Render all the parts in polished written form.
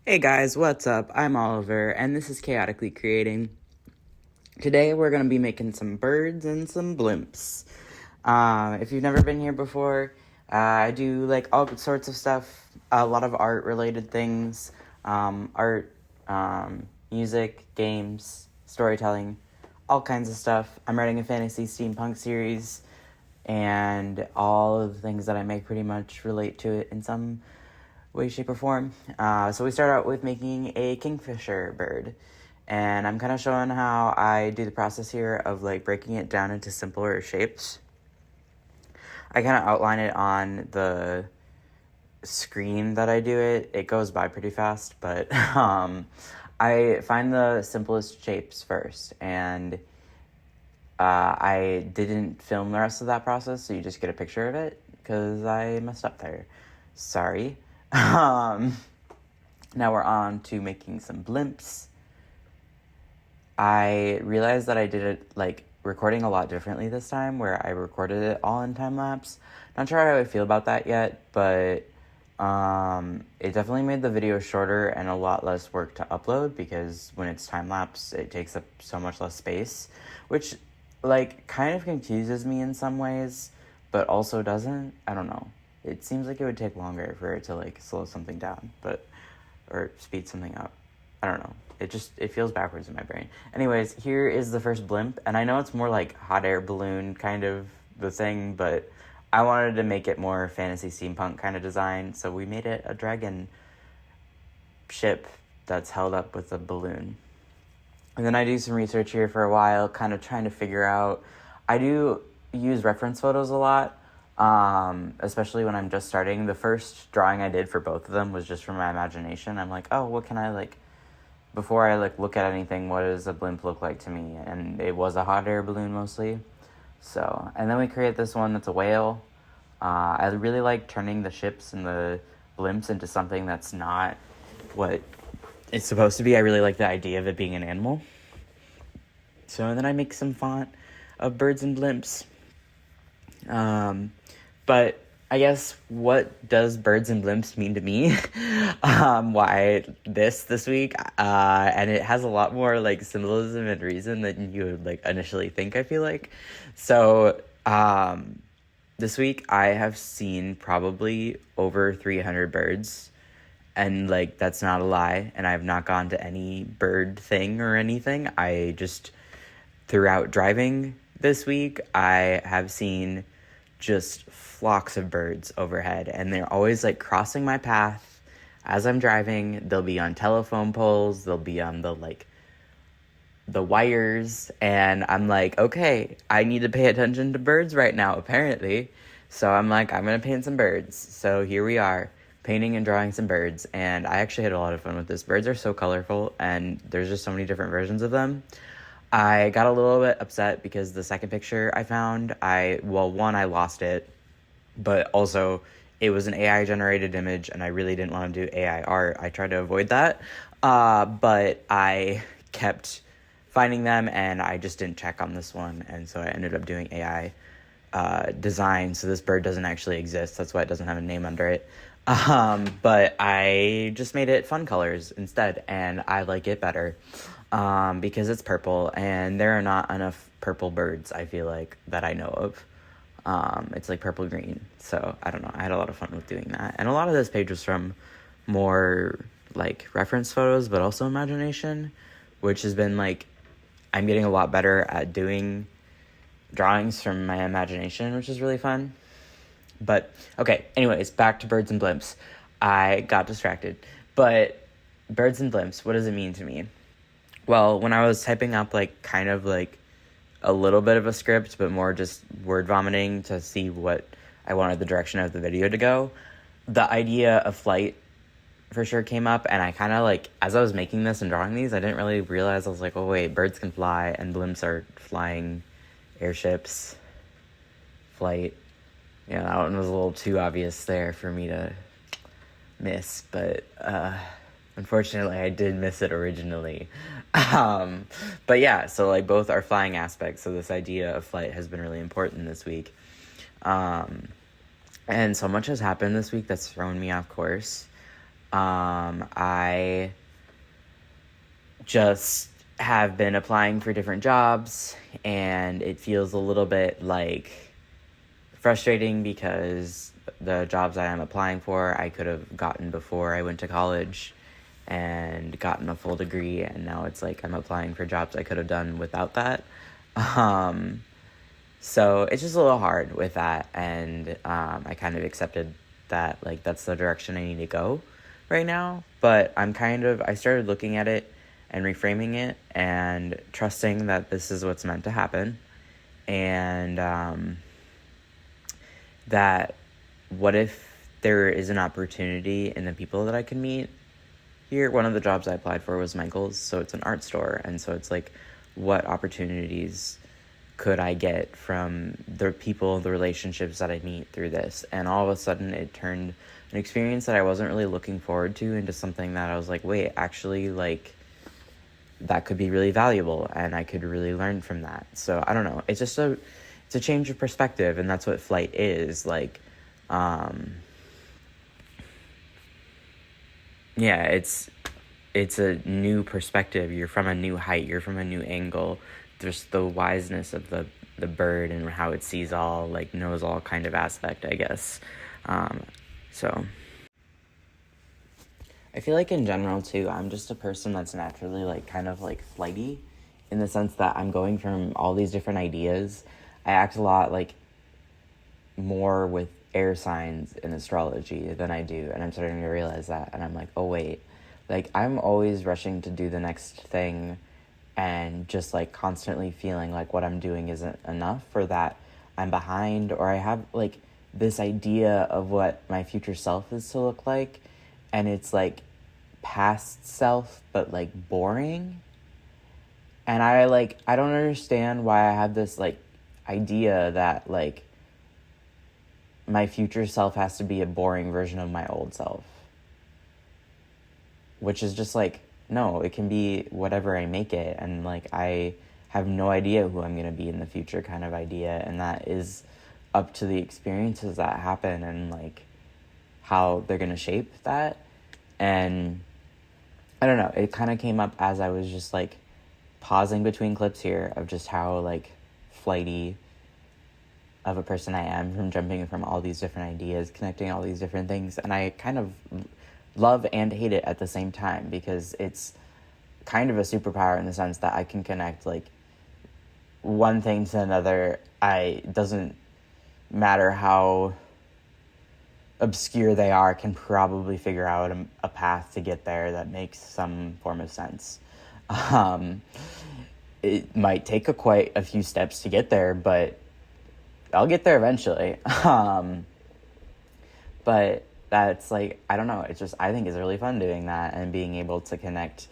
Hey guys, what's up? I'm Oliver, and this is Chaotically Creating. Today we're going to be making some birds and some blimps. If you've never been here before, I do like all sorts of stuff, a lot of art-related things, art, music, games, storytelling, all kinds of stuff. I'm writing a fantasy steampunk series, and all of the things that I make pretty much relate to it in some way, shape, or form. So we start out with making a kingfisher bird. And I'm kind of showing how I do the process here of like breaking it down into simpler shapes. I kind of outline it on the screen that I do it. It goes by pretty fast, but I find the simplest shapes first. And I didn't film the rest of that process, so you just get a picture of it because I messed up there. Sorry. Now we're on to making some blimps. I realized that I did it like recording a lot differently this time, where I recorded it all in time lapse. Not sure how I feel about that yet, but it definitely made the video shorter and a lot less work to upload, because when it's time lapse it takes up so much less space, which like kind of confuses me in some ways, but also doesn't. I don't know. It seems like it would take longer for it to like slow something down, or speed something up. I don't know. It feels backwards in my brain. Anyways, here is the first blimp, and I know it's more like hot air balloon kind of the thing, but I wanted to make it more fantasy steampunk kind of design, so we made it a dragon ship that's held up with a balloon. And then I do some research here for a while, kind of trying to figure out. I do use reference photos a lot, especially when I'm just starting. The first drawing I did for both of them was just from my imagination. I'm like, oh, what can I like, before I like look at anything, what does a blimp look like to me? And it was a hot air balloon mostly. So, and then we create this one that's a whale. I really like turning the ships and the blimps into something that's not what it's supposed to be. I really like the idea of it being an animal. So then I make some font of birds and blimps. But I guess, what does birds and blimps mean to me? Why this week? And it has a lot more like symbolism and reason than you would like initially think, I feel like. So, this week I have seen probably over 300 birds, and like that's not a lie, and I have not gone to any bird thing or anything. I just, throughout driving this week, I have seen just flocks of birds overhead, and they're always like crossing my path as I'm driving. They'll be on telephone poles, they'll be on the wires, and I'm like, okay, I need to pay attention to birds right now, apparently. So I'm like, I'm gonna paint some birds. So here we are, painting and drawing some birds, and I actually had a lot of fun with this. Birds are so colorful, and there's just so many different versions of them. I got a little bit upset because the second picture I found, I lost it, but also it was an AI generated image, and I really didn't want to do AI art. I tried to avoid that, but I kept finding them, and I just didn't check on this one, and so I ended up doing AI design. So this bird doesn't actually exist. That's why it doesn't have a name under it. But I just made it fun colors instead, and I like it better. Because it's purple, and there are not enough purple birds, I feel like, that I know of. It's like purple green, so I don't know, I had a lot of fun with doing that. And a lot of this page was from more like reference photos, but also imagination, which has been like, I'm getting a lot better at doing drawings from my imagination, which is really fun. But okay, anyways, back to birds and blimps. I got distracted, but birds and blimps, what does it mean to me? Well, when I was typing up like kind of like a little bit of a script, but more just word vomiting to see what I wanted the direction of the video to go, the idea of flight for sure came up. And I kind of like, as I was making this and drawing these, I didn't really realize, I was like, oh wait, birds can fly and blimps are flying airships. Flight. Yeah, that one was a little too obvious there for me to miss, but unfortunately, I did miss it originally. But yeah, so like both are flying aspects, so this idea of flight has been really important this week. And so much has happened this week that's thrown me off course. I just have been applying for different jobs, and it feels a little bit like frustrating because the jobs that I'm applying for I could have gotten before I went to college and gotten a full degree, and now it's like I'm applying for jobs I could have done without that. So it's just a little hard with that, and I kind of accepted that like that's the direction I need to go right now. But I started looking at it and reframing it and trusting that this is what's meant to happen, and that what if there is an opportunity in the people that I can meet here. One of the jobs I applied for was Michael's, so it's an art store, and so it's like, what opportunities could I get from the people, the relationships that I meet through this? And all of a sudden it turned an experience that I wasn't really looking forward to into something that I was like, wait, actually, like, that could be really valuable, and I could really learn from that. So I don't know, it's a change of perspective, and that's what flight is. Like, yeah, it's a new perspective. You're from a new height. You're from a new angle. There's the wiseness of the bird and how it sees all, like, knows all kind of aspect, I guess. So I feel like in general, too, I'm just a person that's naturally, like, kind of, like, flighty in the sense that I'm going from all these different ideas. I act a lot, like, more with air signs in astrology than I do, and I'm starting to realize that, and I'm like, oh wait, like, I'm always rushing to do the next thing and just like constantly feeling like what I'm doing isn't enough, or that I'm behind, or I have like this idea of what my future self is to look like, and it's like past self but like boring. And I don't understand why I have this like idea that like my future self has to be a boring version of my old self. Which is just like, no, it can be whatever I make it. And like, I have no idea who I'm going to be in the future kind of idea. And that is up to the experiences that happen and like how they're going to shape that. And I don't know, it kind of came up as I was just like pausing between clips here of just how like flighty of a person I am, from jumping from all these different ideas, connecting all these different things. And I kind of love and hate it at the same time, because it's kind of a superpower in the sense that I can connect like one thing to another. Doesn't matter how obscure they are, can probably figure out a path to get there that makes some form of sense. It might take quite a few steps to get there, but I'll get there eventually. But that's like, I don't know, it's just, I think it's really fun doing that and being able to connect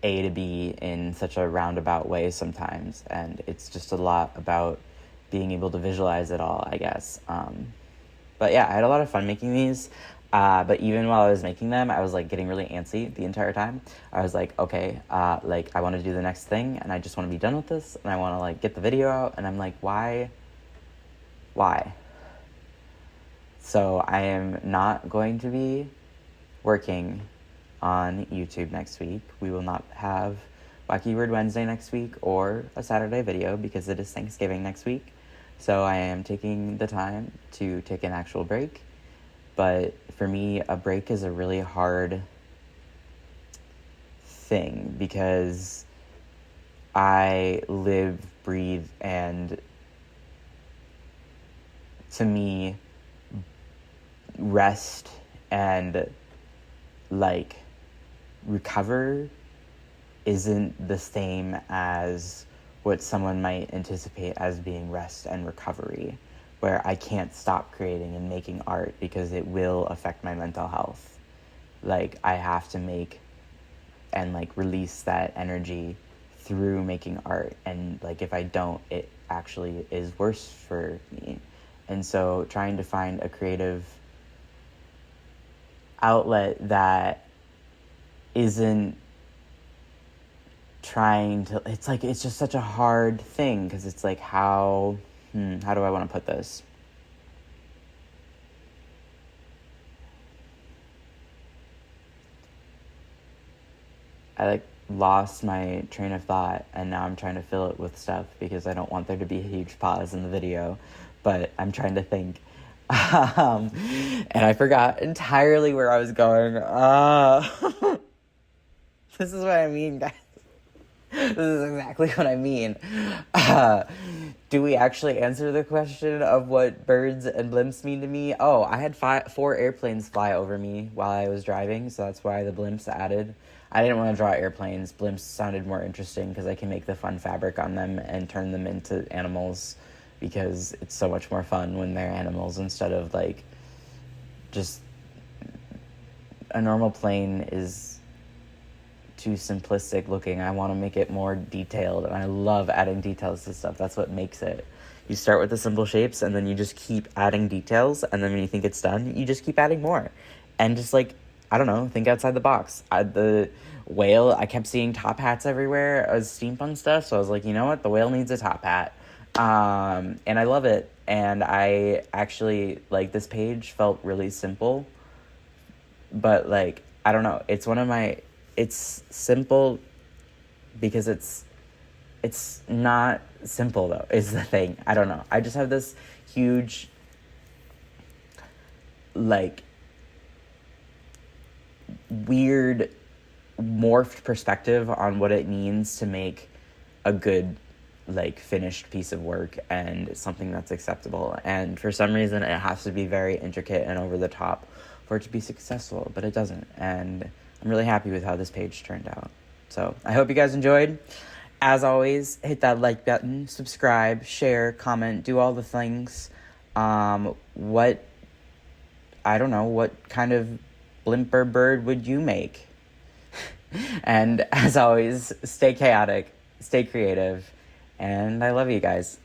A to B in such a roundabout way sometimes. And it's just a lot about being able to visualize it all, I guess. But yeah, I had a lot of fun making these. But even while I was making them, I was like getting really antsy the entire time. I was like, okay, like I want to do the next thing, and I just want to be done with this, and I want to like get the video out. And I'm like, why? So I am not going to be working on YouTube next week. We will not have Wacky Word Wednesday next week or a Saturday video because it is Thanksgiving next week. So I am taking the time to take an actual break. But for me, a break is a really hard thing because I live, breathe, and to me, rest and like recover isn't the same as what someone might anticipate as being rest and recovery, where I can't stop creating and making art because it will affect my mental health. Like, I have to make and like release that energy through making art, and like if I don't, it actually is worse for me. And so trying to find a creative outlet that isn't trying to, it's just such a hard thing, because it's like, how do I want to put this? I like lost my train of thought, and now I'm trying to fill it with stuff because I don't want there to be a huge pause in the video, but I'm trying to think. And I forgot entirely where I was going. This is what I mean, guys. This is exactly what I mean. Do we actually answer the question of what birds and blimps mean to me? Oh, I had 4 airplanes fly over me while I was driving, so that's why the blimps added. I didn't want to draw airplanes. Blimps sounded more interesting because I can make the fun fabric on them and turn them into animals, because it's so much more fun when they're animals instead of like just a normal plane is too simplistic looking. I want to make it more detailed, and I love adding details to stuff. That's what makes it. You start with the simple shapes, and then you just keep adding details, and then when you think it's done, you just keep adding more. And just like, I don't know, think outside the box. The whale, I kept seeing top hats everywhere as steampunk stuff, so I was like, you know what, the whale needs a top hat. And I love it, and I actually, like, this page felt really simple, but, like, I don't know, it's simple because it's not simple, though, is the thing. I don't know. I just have this huge, like, weird, morphed perspective on what it means to make a good, like, finished piece of work and something that's acceptable. And for some reason, it has to be very intricate and over the top for it to be successful, but it doesn't. And I'm really happy with how this page turned out. So I hope you guys enjoyed. As always, hit that like button, subscribe, share, comment, do all the things. What kind of blimp or bird would you make? And as always, stay chaotic, stay creative, and I love you guys.